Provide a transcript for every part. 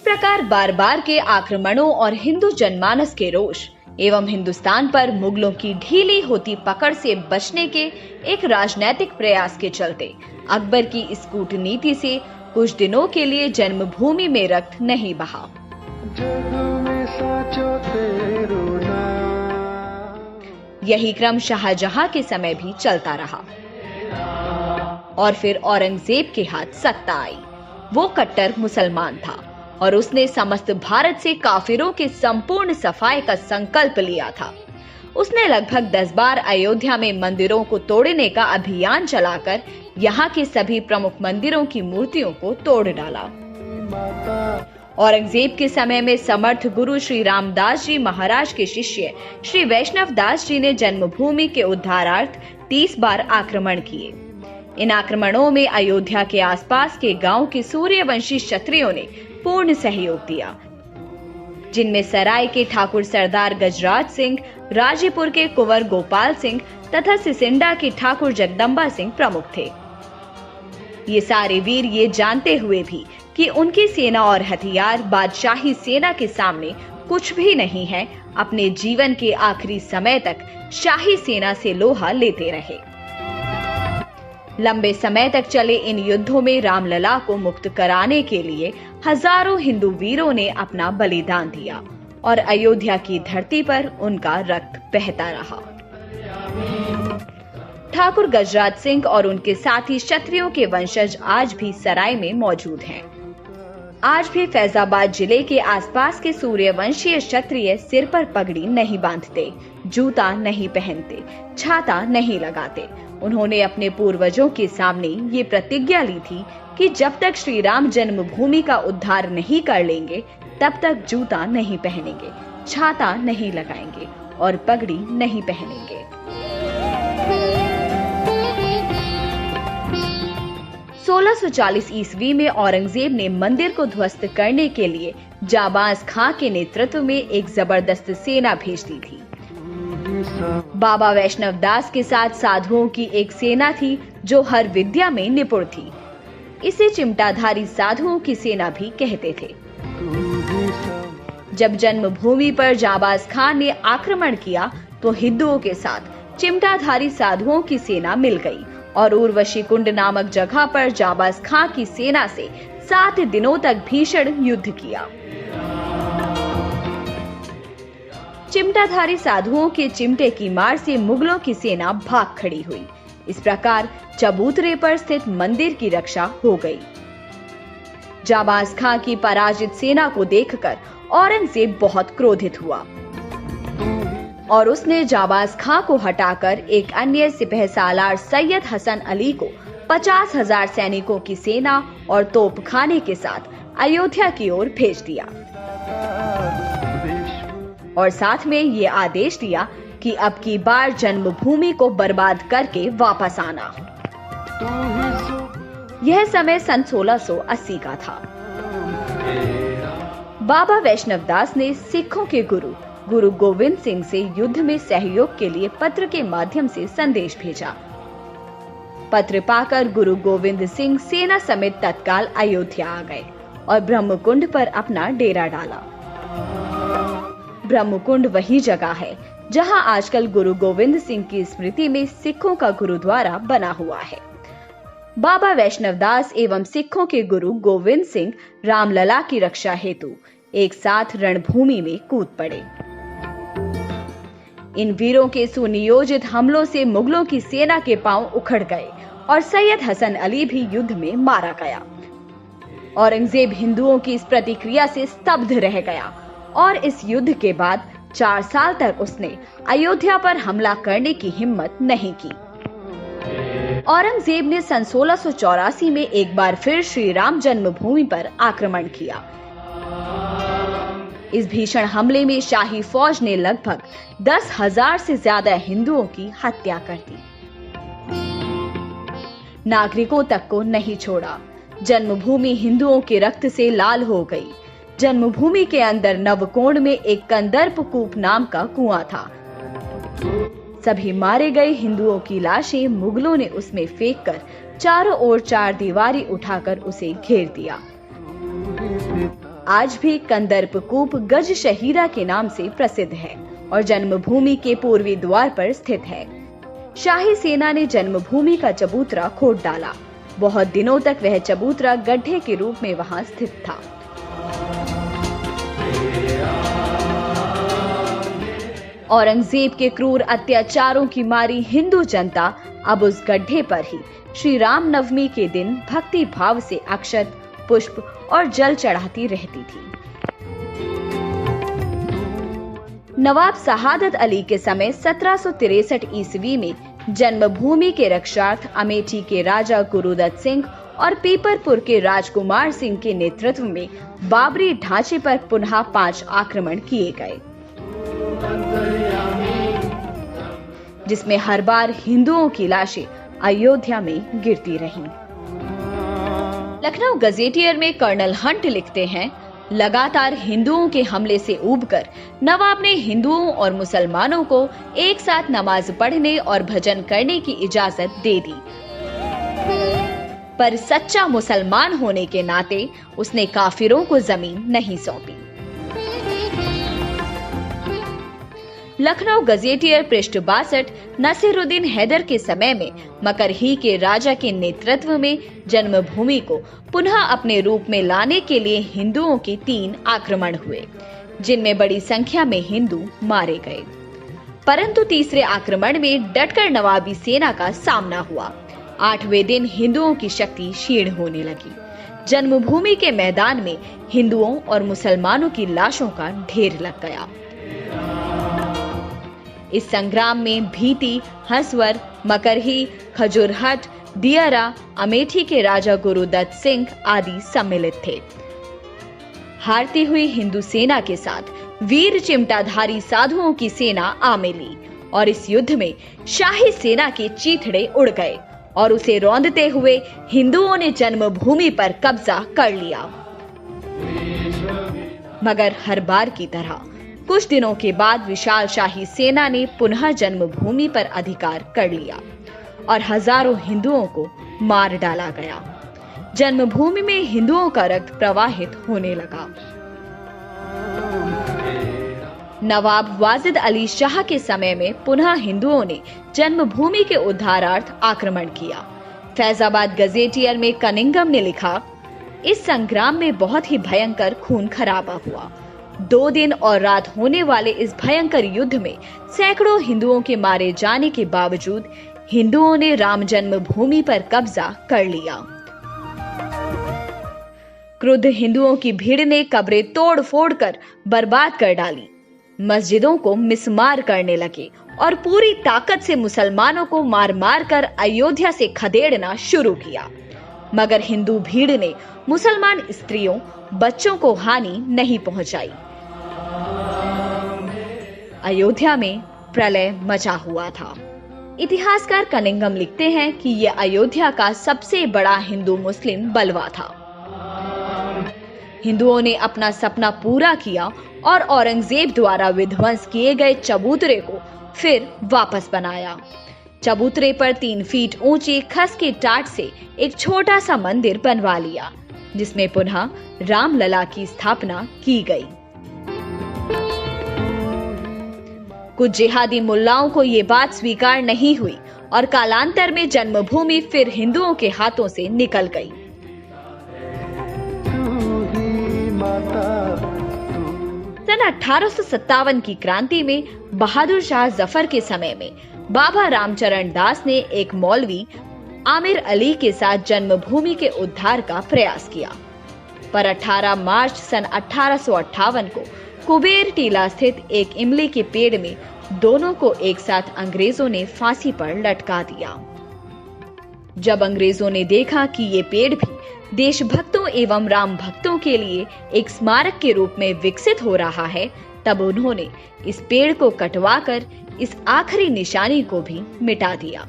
प्रकार बार बार के आक्रमणों और हिंदू जनमानस के रोष एवं हिंदुस्तान पर मुगलों की ढीली होती पकड़ से बचने के एक राजनैतिक प्रयास के चलते अकबर की इस कूटनीति से कुछ दिनों के लिए जन्मभूमि में रक्त नहीं बहा। यही क्रम शाहजहां के समय भी चलता रहा और फिर औरंगजेब के हाथ सत्ता आई। वो कट्टर मुसलमान था और उसने समस्त भारत से काफिरों के संपूर्ण सफाई का संकल्प लिया था। उसने लगभग 10 बार अयोध्या में मंदिरों को तोड़ने का अभियान चलाकर यहाँ के सभी प्रमुख मंदिरों की मूर्तियों को तोड़ डाला। औरंगजेब के समय में समर्थ गुरु श्री रामदास जी महाराज के शिष्य श्री वैष्णव दास जी ने जन्मभूमि के उद्धारार्थ 30 बार आक्रमण किए। इन आक्रमणों में अयोध्या के आसपास के गांव के सूर्यवंशी क्षत्रियों ने पूर्ण सहयोग दिया, जिनमें सराय के ठाकुर सरदार गजराज सिंह, राजेपुर के कुंवर गोपाल सिंह तथा सिसिंडा के ठाकुर जगदम्बा सिंह प्रमुख थे। ये सारे वीर ये जानते हुए भी कि उनकी सेना और हथियार बादशाही सेना के सामने कुछ भी नहीं है, अपने जीवन के आखिरी समय तक शाही सेना से लोहा लेते रहे। लंबे समय तक चले इन युद्धों में रामलला को मुक्त कराने के लिए हजारों हिंदू वीरों ने अपना बलिदान दिया और अयोध्या की धरती पर उनका रक्त बहता रहा। ठाकुर गजराज सिंह और उनके साथी क्षत्रियों के वंशज आज भी सराय में मौजूद हैं। आज भी फैजाबाद जिले के आसपास के सूर्यवंशीय क्षत्रिय सिर पर पगड़ी नहीं बांधते, जूता नहीं पहनते, छाता नहीं लगाते। उन्होंने अपने पूर्वजों के सामने ये प्रतिज्ञा ली थी कि जब तक श्री राम जन्मभूमि का उद्धार नहीं कर लेंगे तब तक जूता नहीं पहनेंगे, छाता नहीं लगाएंगे और पगड़ी नहीं पहनेंगे। 1640 ईस्वी में औरंगजेब ने मंदिर को ध्वस्त करने के लिए जाबाज खां के नेतृत्व में एक जबरदस्त सेना भेज दी थी। बाबा वैष्णव दास के साथ साधुओं की एक सेना थी जो हर विद्या में निपुण थी। इसे चिमटाधारी साधुओं की सेना भी कहते थे। जब जन्मभूमि पर जाबाज खान ने आक्रमण किया तो हिंदुओं के साथ चिमटाधारी साधुओं की सेना मिल गई और उर्वशी कुंड नामक जगह पर जाबाज खां की सेना से 7 दिनों तक भीषण युद्ध किया। चिमटाधारी साधुओं के चिमटे की मार से मुगलों की सेना भाग खड़ी हुई। इस प्रकार चबूतरे पर स्थित मंदिर की रक्षा हो गई। जाबाज खां की पराजित सेना को देखकर औरंगजेब बहुत क्रोधित हुआ और उसने जाबाज खां को हटाकर एक अन्य सिपहसालार सैयद हसन अली को 50,000 सैनिकों की सेना और तोपखाने के साथ अयोध्या की ओर भेज दिया और साथ में ये आदेश दिया कि अब की बार जन्मभूमि को बर्बाद करके वापस आना। यह समय सन 1680 का था। बाबा वैष्णव दास ने सिखों के गुरु गोविंद सिंह से युद्ध में सहयोग के लिए पत्र के माध्यम से संदेश भेजा। पत्र पाकर गुरु गोविंद सिंह सेना समेत तत्काल अयोध्या आ गए और ब्रह्मकुंड पर अपना डेरा डाला। ब्रह्मकुंड वही जगह है जहां आजकल गुरु गोविंद सिंह की स्मृति में सिखों का गुरुद्वारा बना हुआ है। बाबा वैष्णव दास एवं सिखों के गुरु गोविंद सिंह रामलला की रक्षा हेतु एक साथ रणभूमि में कूद पड़े। इन वीरों के सुनियोजित हमलों से मुगलों की सेना के पांव उखड़ गए और सैयद हसन अली भी युद्ध में मारा गया। औरंगजेब हिंदुओं की इस प्रतिक्रिया से स्तब्ध रह गया और इस युद्ध के बाद 4 साल तक उसने अयोध्या पर हमला करने की हिम्मत नहीं की। औरंगजेब ने सन 1684 में एक बार फिर श्री राम जन्मभूमि पर आक्रमण किया। इस भीषण हमले में शाही फौज ने लगभग 10,000 से ज्यादा हिंदुओं की हत्या कर दी। नागरिकों तक को नहीं छोड़ा। जन्मभूमि हिंदुओं के रक्त से लाल हो गई। जन्मभूमि के अंदर नवकोण में एक कंदर्प कूप नाम का कुआं था। सभी मारे गए हिंदुओं की लाशें मुगलों ने उसमें फेंककर चारों ओर 4 दीवारी उठाकर उसे घेर दिया। आज भी कंदर्प कूप गज शहीदा के नाम से प्रसिद्ध है और जन्मभूमि के पूर्वी द्वार पर स्थित है। शाही सेना ने जन्मभूमि का चबूतरा खोद डाला। बहुत दिनों तक वह चबूतरा गड्ढे के रूप में वहां स्थित था। औरंगजेब के क्रूर अत्याचारों की मारी हिंदू जनता अब उस गड्ढे पर ही श्री राम नवमी के दिन भक्ति भाव से अक्षत, पुष्प और जल चढ़ाती रहती थी। नवाब शहादत अली के समय 1763 ईस्वी में जन्मभूमि के रक्षार्थ अमेठी के राजा गुरुदत्त सिंह और पीपरपुर के राजकुमार सिंह के नेतृत्व में बाबरी ढांचे पर पुनः 5 आक्रमण किए गए, जिसमें हर बार हिंदुओं की लाशें अयोध्या में गिरती रहीं। लखनऊ गजेटियर में कर्नल हंट लिखते हैं, लगातार हिंदुओं के हमले से ऊबकर नवाब ने हिंदुओं और मुसलमानों को एक साथ नमाज पढ़ने और भजन करने की इजाजत दे दी, पर सच्चा मुसलमान होने के नाते उसने काफिरों को जमीन नहीं सौंपी। लखनऊ गजेटियर पृष्ठ 62 नसीरुद्दीन हैदर के समय में मकरही के राजा के नेतृत्व में जन्मभूमि को पुनः अपने रूप में लाने के लिए हिंदुओं के 3 आक्रमण हुए, जिनमें बड़ी संख्या में हिंदू मारे गए। परंतु तीसरे आक्रमण में डटकर नवाबी सेना का सामना हुआ। 8वें दिन हिंदुओं की शक्ति क्षीण होने लगी। जन्मभूमि के मैदान में हिंदुओं और मुसलमानों की लाशों का ढेर लग गया। इस संग्राम में भीती, हंसवर, मकरही, खजुरहट, दियारा, अमेठी के राजा गुरुदत्त सिंह आदि सम्मिलित थे। हारती हुई हिंदू सेना के साथ वीर चिमटाधारी साधुओं की सेना आ मिली और इस युद्ध में शाही सेना के चीथड़े उड़ गए और उसे रौंदते हुए हिंदुओं ने जन्मभूमि पर कब्जा कर लिया। मगर हर बार की तरह कुछ दिनों के बाद विशाल शाही सेना ने पुनः जन्मभूमि पर अधिकार कर लिया और हजारों हिंदुओं को मार डाला गया। जन्मभूमि में हिंदुओं का रक्त प्रवाहित होने लगा। नवाब वाजिद अली शाह के समय में पुनः हिंदुओं ने जन्मभूमि के उद्धारार्थ आक्रमण किया। फैजाबाद गजेटियर में कनिंघम ने लिखा, इस संग्राम में बहुत ही भयंकर खून खराबा हुआ। 2 दिन और रात होने वाले इस भयंकर युद्ध में सैकड़ों हिंदुओं के मारे जाने के बावजूद हिंदुओं ने राम जन्मभूमि पर कब्जा कर लिया। क्रुद्ध हिंदुओं की भीड़ ने कब्रें तोड़ फोड़ कर बर्बाद कर डाली, मस्जिदों को मिसमार करने लगे और पूरी ताकत से मुसलमानों को मार मार कर अयोध्या से खदेड़ना शुरू किया। मगर हिंदू भीड़ ने मुसलमान स्त्रियों, बच्चों को हानि नहीं पहुंचाई। अयोध्या में प्रलय मचा हुआ था। इतिहासकार कनिंघम लिखते हैं कि यह अयोध्या का सबसे बड़ा हिंदू मुस्लिम बलवा था। हिंदुओं ने अपना सपना पूरा किया और औरंगजेब द्वारा विध्वंस किए गए चबूतरे को फिर वापस बनाया। चबूतरे पर 3 फीट ऊंची खस की टाट से एक छोटा सा मंदिर बनवा लिया, जिसमें पुनः रामलला की स्थापना की गई। कुछ जिहादी मुल्लाओं को ये बात स्वीकार नहीं हुई और कालांतर में जन्मभूमि फिर हिंदुओं के हाथों से निकल गई। सन 1857 की क्रांति में बहादुर शाह जफर के समय में बाबा रामचरण दास ने एक मौलवी आमिर अली के साथ जन्मभूमि के उद्धार का प्रयास किया, पर 18 मार्च सन 1858 को कुबेर टीला स्थित एक इमली के पेड़ में दोनों को एक साथ अंग्रेजों ने फांसी पर लटका दिया। जब अंग्रेजों ने देखा कि ये पेड़ भी देशभक्तों एवं राम भक्तों के लिए एक स्मारक के रूप में विकसित हो रहा है, तब उन्होंने इस पेड़ को कटवाकर इस आखिरी निशानी को भी मिटा दिया।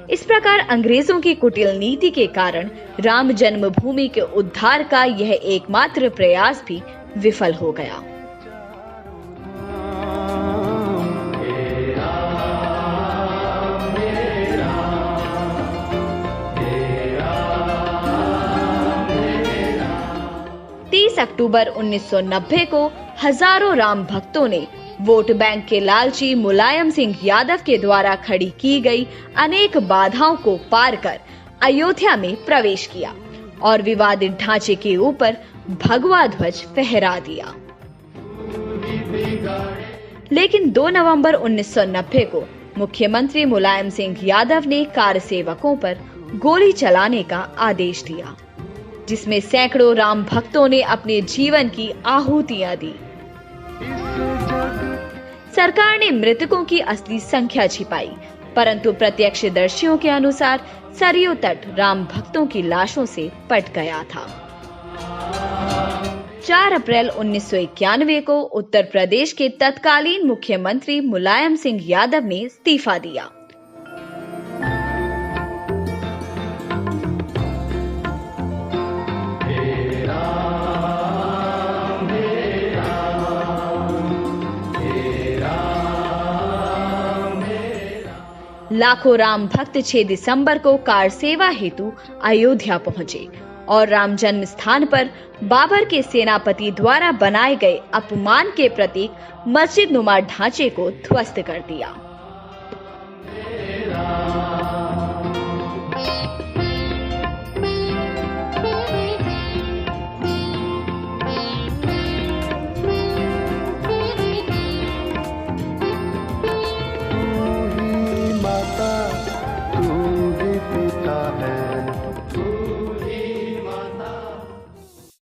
इस प्रकार अंग्रेजों की कुटिल नीति के कारण राम जन्मभूमि के उद्धार का यह एकमात्र प्रयास भी विफल हो गया। अक्टूबर 1990 को हजारों राम भक्तों ने वोट बैंक के लालची मुलायम सिंह यादव के द्वारा खड़ी की गई अनेक बाधाओं को पार कर अयोध्या में प्रवेश किया और विवादित ढांचे के ऊपर भगवा ध्वज फहरा दिया। लेकिन 2 नवंबर 1990 को मुख्यमंत्री मुलायम सिंह यादव ने कार सेवकों पर गोली चलाने का आदेश दिया, जिसमें सैकड़ों राम भक्तों ने अपने जीवन की आहुतियां दी। सरकार ने मृतकों की असली संख्या छिपाई, परंतु प्रत्यक्षदर्शियों के अनुसार सरयू तट राम भक्तों की लाशों से पट गया था। 4 अप्रैल 1991 को उत्तर प्रदेश के तत्कालीन मुख्यमंत्री मुलायम सिंह यादव ने इस्तीफा दिया। लाखों राम भक्त 6 दिसंबर को कार सेवा हेतु अयोध्या पहुंचे और राम जन्म स्थान पर बाबर के सेनापति द्वारा बनाए गए अपमान के प्रतीक मस्जिद नुमा ढांचे को ध्वस्त कर दिया।